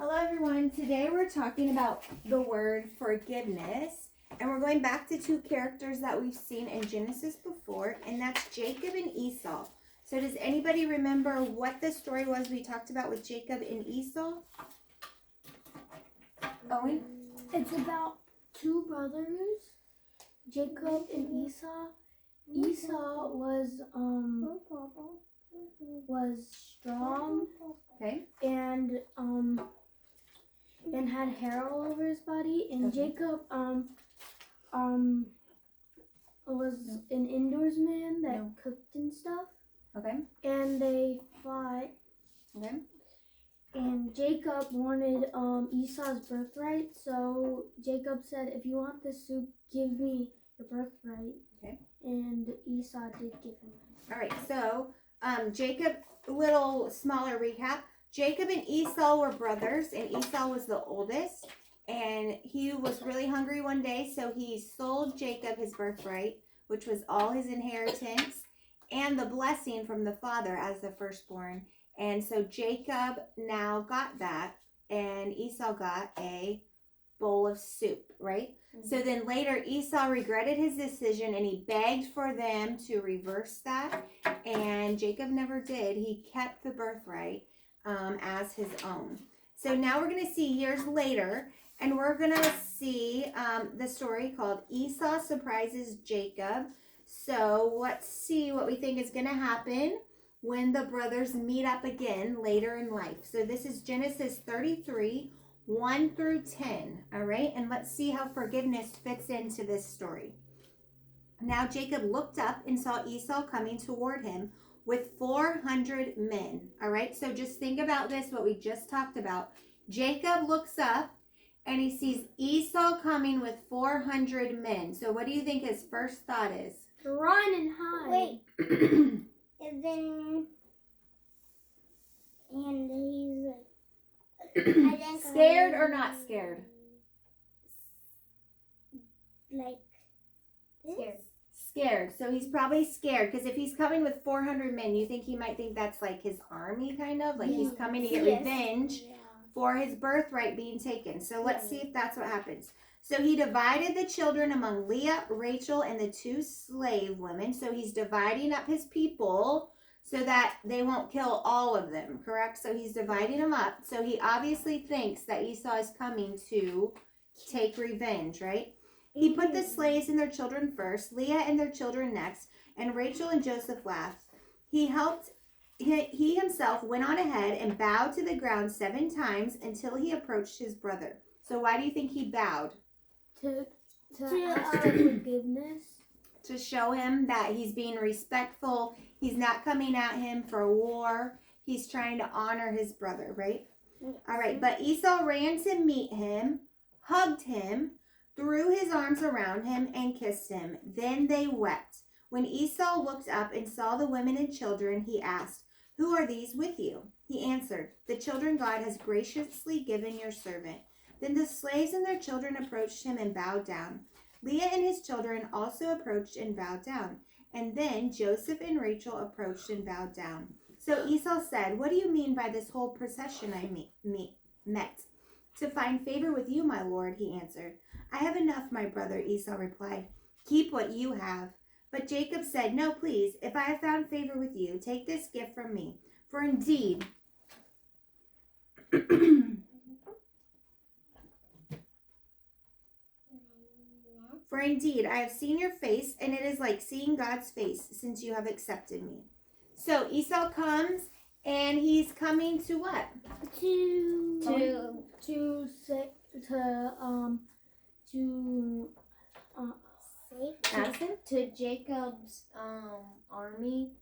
Hello everyone, today we're talking about the word forgiveness, and we're going back to two characters that we've seen in Genesis before, and that's Jacob and Esau. So does anybody remember what the story was we talked about with Jacob and Esau? Owen? It's about two brothers, Jacob and Esau. Esau was strong Okay. and had hair all over his body, and Okay. Jacob was an indoors man that cooked and stuff. Okay. And they fought. Okay. And Jacob wanted Esau's birthright, so Jacob said, "If you want this soup, give me your birthright." Okay. And Esau did give him that. All right, so Jacob, little smaller recap. Jacob and Esau were brothers, and Esau was the oldest, and he was really hungry one day, so he sold Jacob his birthright, which was all his inheritance and the blessing from the father as the firstborn. And so Jacob now got that, and Esau got a bowl of soup, right? Mm-hmm. So then later Esau regretted his decision, and he begged for them to reverse that, and Jacob never did. He kept the birthright as his own. So now we're going to see years later, and we're going to see the story called Esau Surprises Jacob. So let's see what we think is going to happen when the brothers meet up again later in life. So this is Genesis 33, 1 through 10. All right, and let's see how forgiveness fits into this story. Now Jacob looked up and saw Esau coming toward him with 400 men. All right, so just think about this, what we just talked about. Jacob looks up and he sees Esau coming with 400 men. So what do you think his first thought is? Run and hide. Wait. And then, and he's like, I think Scared or not scared? Like, scared. Scared. So he's probably scared, because if he's coming with 400 men, you think he might think that's like his army, kind of like he's coming to get revenge for his birthright being taken. So let's see if that's what happens. So he divided the children among Leah, Rachel, and the two slave women. So he's dividing up his people so that they won't kill all of them, correct? So he's dividing them up. So he obviously thinks that Esau is coming to take revenge, right? He put the slaves and their children first, Leah and their children next, and Rachel and Joseph last. He himself went on ahead and bowed to the ground 7 times until he approached his brother. So why do you think he bowed? To ask for forgiveness. To show him that he's being respectful. He's not coming at him for war. He's trying to honor his brother, right? All right, but Esau ran to meet him, hugged him, threw his arms around him, and kissed him. Then they wept. When Esau looked up and saw the women and children, he asked, "Who are these with you?" He answered, "The children God has graciously given your servant." Then the slaves and their children approached him and bowed down. Leah and his children also approached and bowed down. And then Joseph and Rachel approached and bowed down. So Esau said, "What do you mean by this whole procession I met?" "To find favor with you, my lord," he answered. "I have enough, my brother," Esau replied. "Keep what you have." But Jacob said, "No, please, if I have found favor with you, take this gift from me. For indeed, I have seen your face, and it is like seeing God's face, since you have accepted me." So Esau comes, and he's coming to what? To Jacob's army.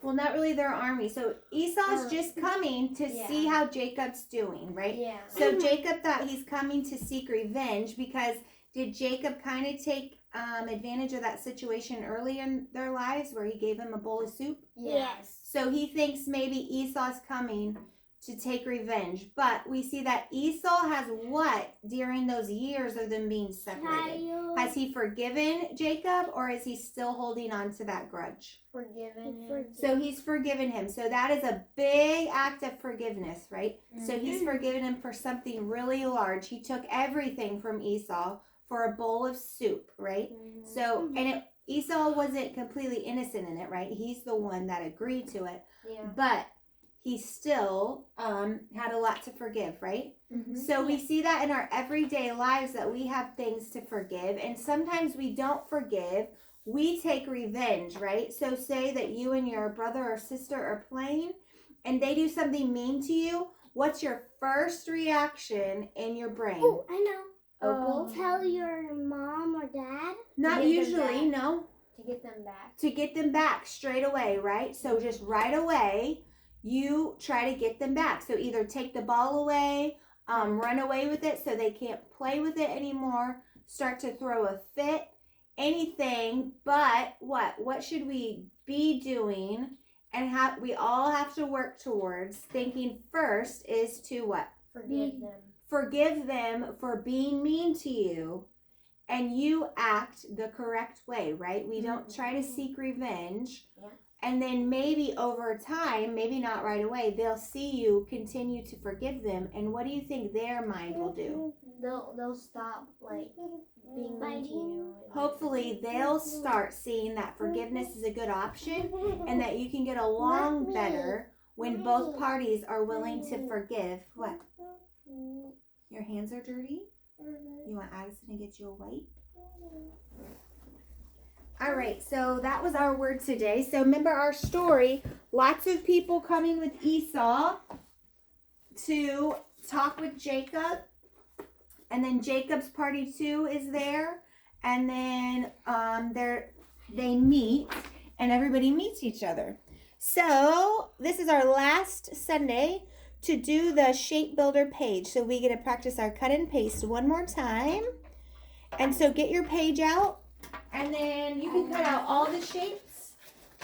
Well, not really their army. So Esau's just coming to see how Jacob's doing, right? Yeah. So Jacob thought he's coming to seek revenge, because did Jacob kind of take advantage of that situation early in their lives where he gave him a bowl of soup? Yes. So he thinks maybe Esau's coming to take revenge. But we see that Esau has what during those years of them being separated? Has he forgiven Jacob, or is he still holding on to that grudge? Forgiven him. So he's forgiven him. So that is a big act of forgiveness, right? So he's forgiven him for something really large. He took everything from Esau for a bowl of soup, right? So, and Esau wasn't completely innocent in it, right? He's the one that agreed to it. Yeah. But he still had a lot to forgive, right? So we see that in our everyday lives that we have things to forgive, and sometimes we don't forgive. We take revenge, right? So say that you and your brother or sister are playing and they do something mean to you. What's your first reaction in your brain? Oh, I know. Opal? Tell your mom or dad. Not get them usually, back. no. To get them back. To get them back straight away, right? So just right away, you try to get them back. So either take the ball away, run away with it so they can't play with it anymore, start to throw a fit, anything. But what should we be doing? And we all have to work towards thinking first is to what? Forgive them. Forgive them for being mean to you, and you act the correct way, right? We don't try to seek revenge. Yeah. And then maybe over time, maybe not right away, they'll see you continue to forgive them. And what do you think their mind will do? They'll stop like being mean to you. Hopefully they'll start seeing that forgiveness is a good option and that you can get along better when both parties are willing to forgive. What? Your hands are dirty? You want Addison to get you a wipe? All right, so that was our word today. So remember our story, lots of people coming with Esau to talk with Jacob. And then Jacob's party too is there. And then they meet and everybody meets each other. So this is our last Sunday to do the shape builder page. So we get to practice our cut and paste one more time. And so get your page out, and then you can cut out all the shapes,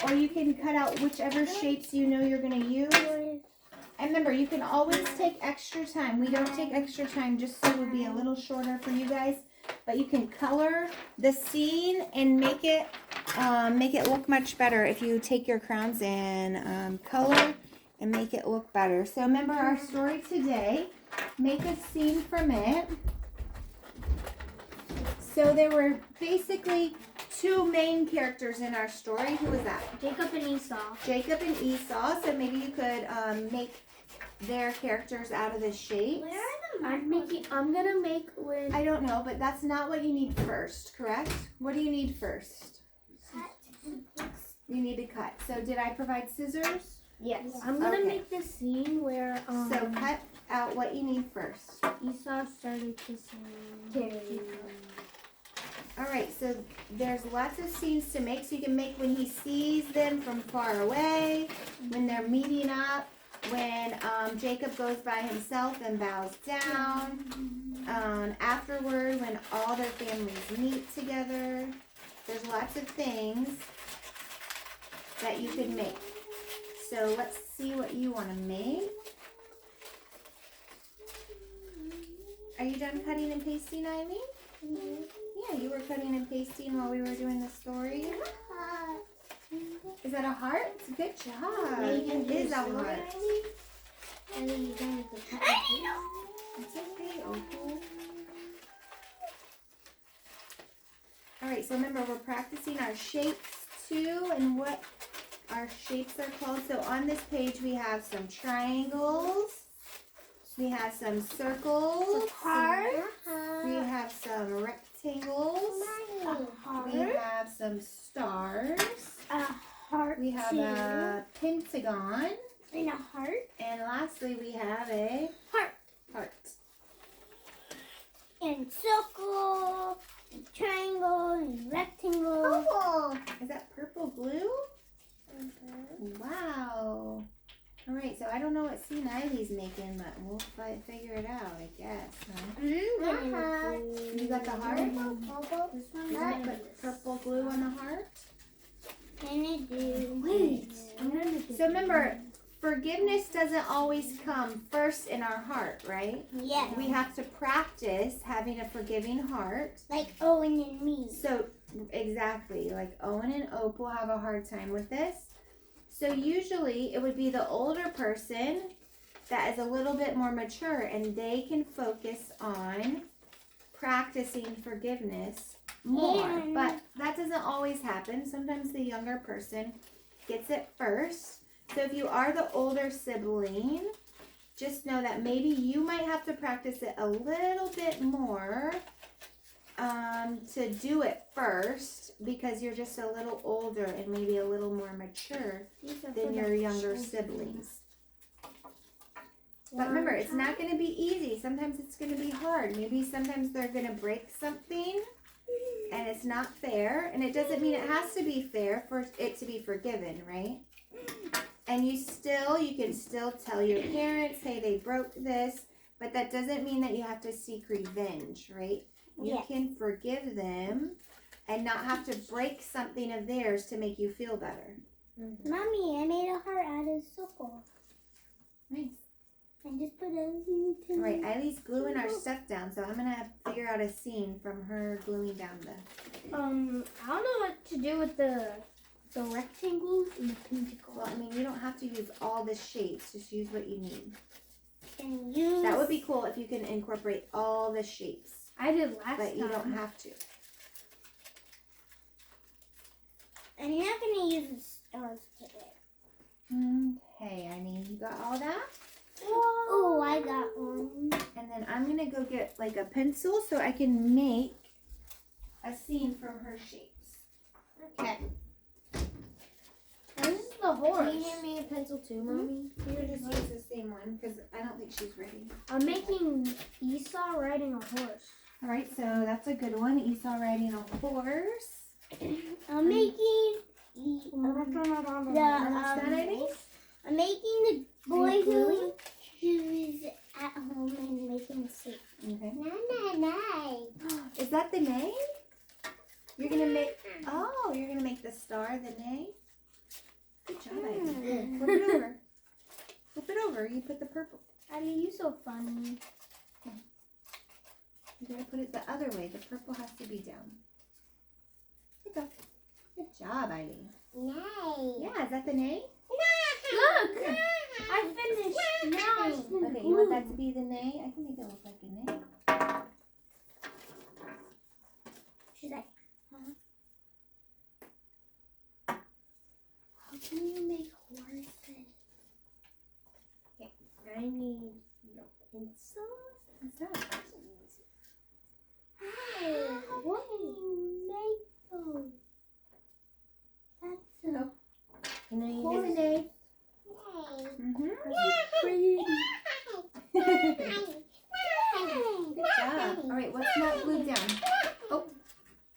or you can cut out whichever shapes you know you're going to use. And remember, you can always take extra time. We don't take extra time just so it would be a little shorter for you guys. But you can color the scene and make it look much better if you take your crowns and color and make it look better. So remember our story today. Make a scene from it. So there were basically two main characters in our story. Who was that? Jacob and Esau. Jacob and Esau. So maybe you could make their characters out of the shapes. Where are the I'm gonna make when I don't know, but that's not what you need first, correct? What do you need first? You need to cut. So did I provide scissors? Yes. I'm gonna Okay. make the scene where So cut out what you need first. Esau started kissing Jacob. All right, so there's lots of scenes to make. So you can make when he sees them from far away, when they're meeting up, when Jacob goes by himself and bows down, afterward when all their families meet together. There's lots of things that you can make. So let's see what you want to make. Are you done cutting and pasting, Eileen? Yeah, you were cutting and pasting while we were doing the story. Is that a heart? Good job. It is a heart. And then you don't have to cut and paste. It's okay, Opal. All right, so remember we're practicing our shapes too and what our shapes are called. So on this page we have some triangles. We have some circles. We have some rectangles. We have some stars. A heart. We have a pentagon. And a heart. And lastly, we have a heart. And circle. And triangle. And rectangle. Purple. Is that purple glue? Wow. All right, so I don't know what scene Eileen's making, but we'll figure it out, I guess. Huh? You got the heart? This one. You're gonna put purple glue on the heart? Can I do? Wait, I'm gonna make it. So remember, forgiveness doesn't always come first in our heart, right? Yeah. We have to practice having a forgiving heart. Like Owen and me. So, exactly, like Owen and Opal have a hard time with this. So, usually it would be the older person that is a little bit more mature and they can focus on practicing forgiveness more. And- But that doesn't always happen. Sometimes the younger person gets it first. So, if you are the older sibling, just know that maybe you might have to practice it a little bit more to do it first because you're just a little older and maybe a little more mature than your younger siblings. But remember, it's not going to be easy. Sometimes it's going to be hard. Maybe sometimes they're going to break something and it's not fair. And it doesn't mean it has to be fair for it to be forgiven, right? And you can still tell your parents, hey, they broke this. But that doesn't mean that you have to seek revenge, right? You Yes. can forgive them and not have to break something of theirs to make you feel better. Mommy, I made a heart out of circle. Nice. And just put everything to All right, Eileen's gluing our stuff down, so I'm gonna figure out a scene from her gluing down the. I don't know what to do with the rectangles and the pentacle. Well, I mean, you don't have to use all the shapes. Just use what you need. and use. That would be cool if you can incorporate all the shapes, I did last but you time. don't have to. I'm not gonna use the stars today. Okay, Eileen, you got all that? Oh, I got one. And then I'm gonna go get like a pencil so I can make a scene from her shapes. Okay. This is the horse. Can you hand me a pencil too, Mommy? Here, just use the same one because I don't think she's ready. I'm making Esau riding a horse. All right, so that's a good one. Esau riding a horse. I'm making I'm making the boy who's at home and making soup. Okay. Na. Is that the nay? You're gonna make. Oh, you're gonna make the star the nay. Good job, Eileen. Flip it over. Flip it over. You put the purple. Abby, you so funny. You gotta put it the other way. The purple has to be down. There you go. Good job, Eileen. Nay. Yeah, is that the nay? Look! I finished. Now I spin the Okay, you want glue. that to be the nay? I can make it look like a nay. She's like, How can you make horses? Okay, I need the pencil. What's that? hey, what do you make those? That's a Can I use horse. it? Mm-hmm. Pretty. Good job. All right, what's not glued down? Oh,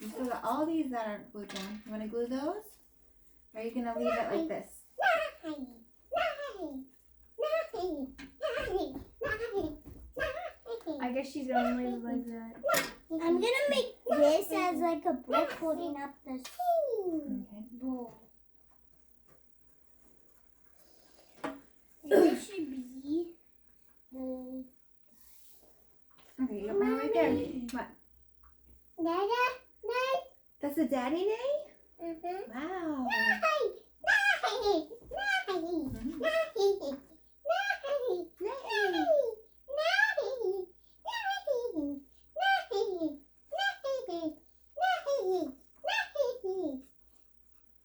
you still got all these that aren't glued down. You want to glue those? Or are you gonna leave it like this? I guess she's gonna leave it like that. I'm gonna make this as like a brick holding up the Okay. bowl. And this should be the Okay, you got one right there. What? Dada. That's a daddy nay? Wow.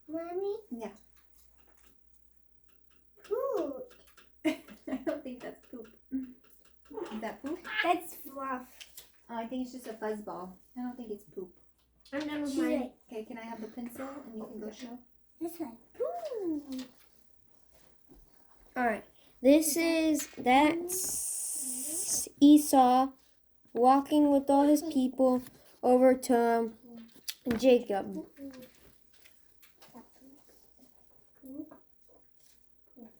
Mommy? Yeah. Poop. I don't think that's poop. Is that poop? That's fluff. Oh, I think it's just a fuzz ball. I don't think it's poop. I'm done with She's mine. like, Okay, can I have the pencil and you can go show? it's like poop. Alright. That's Esau walking with all his people over to Jacob.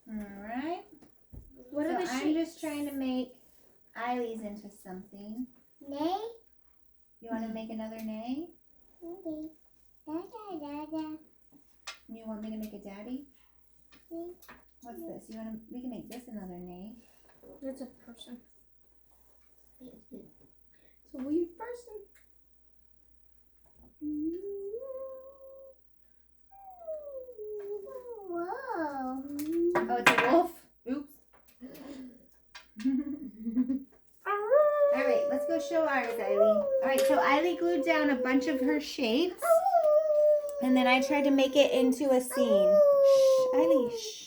Alright. What So are the I'm shapes? just trying to make Eileen's into something. Nay? You want to make another nay? Okay. Da da da da. You want me to make a daddy? What's this? We can make this another name. It's a person. It's a weird person. Whoa. Oh, it's a wolf. Oops. All right, let's go show ours, Eileen. All right, so Eileen glued down a bunch of her shapes, and then I tried to make it into a scene. Shh, Eileen, shh.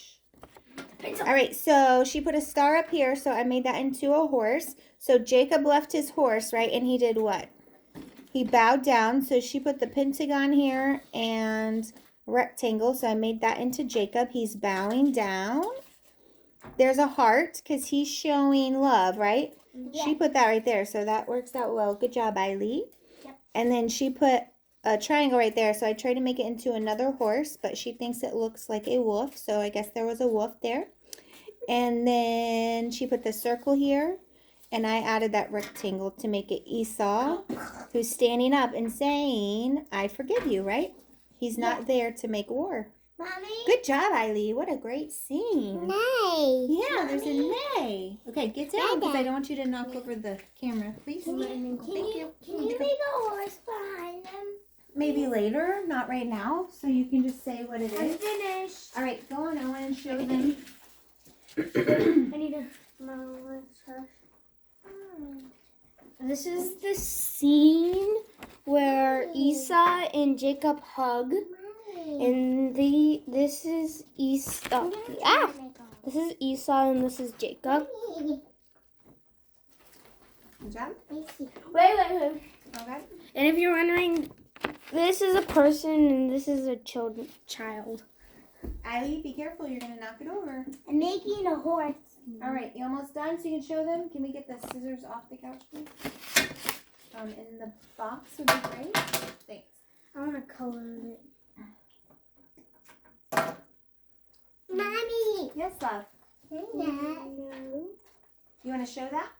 All right, so she put a star up here, so I made that into a horse. So Jacob left his horse, right, and he did what? He bowed down, so she put the pentagon here and rectangle, so I made that into Jacob. He's bowing down. There's a heart because he's showing love, right? Yeah. She put that right there, so that works out well. Good job, Eileen. Yep. And then she put a triangle right there, so I tried to make it into another horse, but she thinks it looks like a wolf, so I guess there was a wolf there. And then she put the circle here, and I added that rectangle to make it Esau, who's standing up and saying, I forgive you, right? He's not there to make war. Mommy. Good job, Eileen. What a great scene. Nay. Yeah, there's a nay. Okay, get down because I don't want you to knock over the camera, please. Can you make a horse behind them? Maybe later, not right now, so you can just say what it I'm is. finished. All right, go on, Owen, and show them. I need to. This is the scene where Esau and Jacob hug, and this is Esau. This is Esau and this is Jacob. Good job. Wait. Okay. And if you're wondering, this is a person and this is a child. Eileen, be careful, you're going to knock it over. I'm making a horse. All right, you almost done so you can show them? Can we get the scissors off the couch, please? In the box would be great. Thanks. I want to color it. Mommy. Yes, love. No. You want to show that?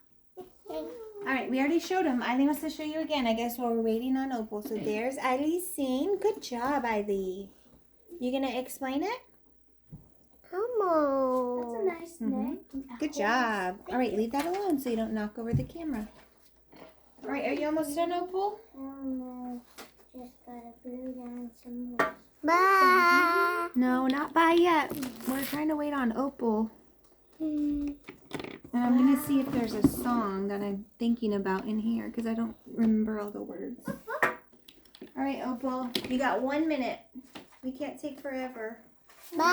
All right, we already showed them. Eileen wants to show you again, I guess, while we're waiting on Opal. So there's Eileen's scene. Good job, Eileen. You going to explain it? That's a nice Mhm. neck. Good job. All right, leave that alone so you don't knock over the camera. All right, are you almost done, Opal? No. Just gotta glue down some more. Bye. No, not bye yet. We're trying to wait on Opal. And I'm going to see if there's a song that I'm thinking about in here because I don't remember all the words. All right, Opal, you got 1 minute. We can't take forever. Riley's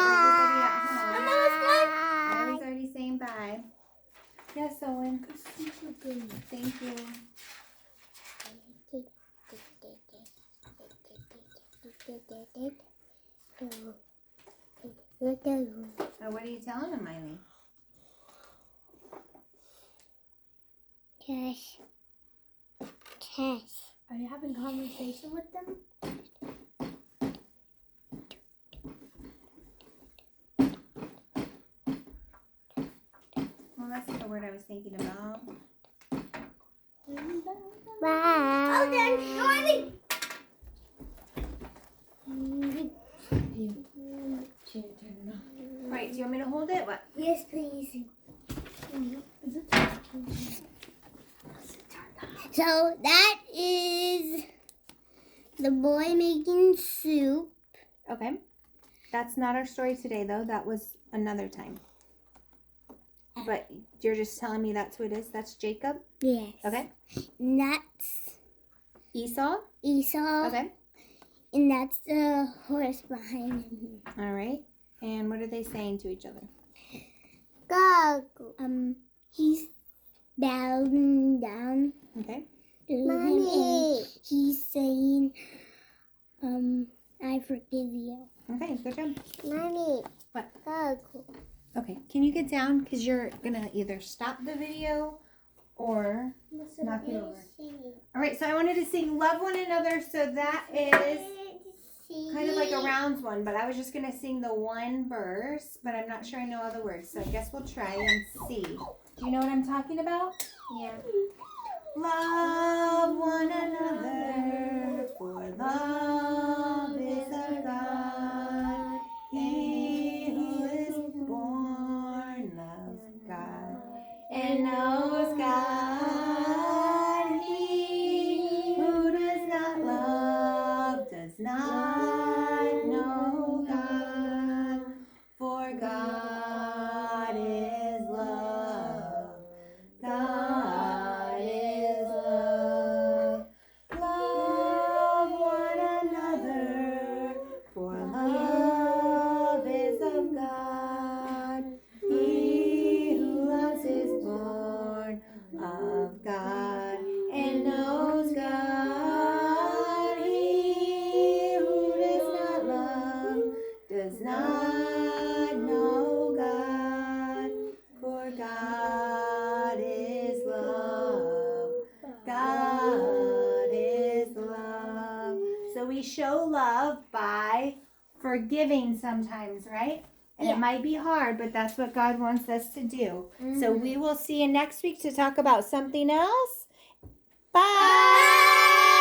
already saying bye. Yes, Owen. Thank you. What are you telling him, Miley? Cash. Cash. Are you having conversation with them? Well, that's not the word I was thinking about. Bye. Oh, then, no, Eileen. Right, do you want me to hold it? What? Yes, please. So that is the boy making soup. Okay. That's not our story today, though. That was another time. But you're just telling me that's who it is? That's Jacob? Yes. Okay. And that's Esau? Esau. Okay. And that's the horse behind him. All right. And what are they saying to each other? Go. He's bowing down. Okay. To him and he's saying, I forgive you. Okay, good job. Mommy. What? Go. Okay, can you get down? Because you're going to either stop the video or knock it over. All right, so I wanted to sing Love One Another. So that is kind of like a rounds one, but I was just going to sing the one verse, but I'm not sure I know all the words. So I guess we'll try and see. Do you know what I'm talking about? Yeah. Love one another, for love is our God. He who is born love by forgiving sometimes, right? And it might be hard, but that's what God wants us to do. So we will see you next week to talk about something else. Bye.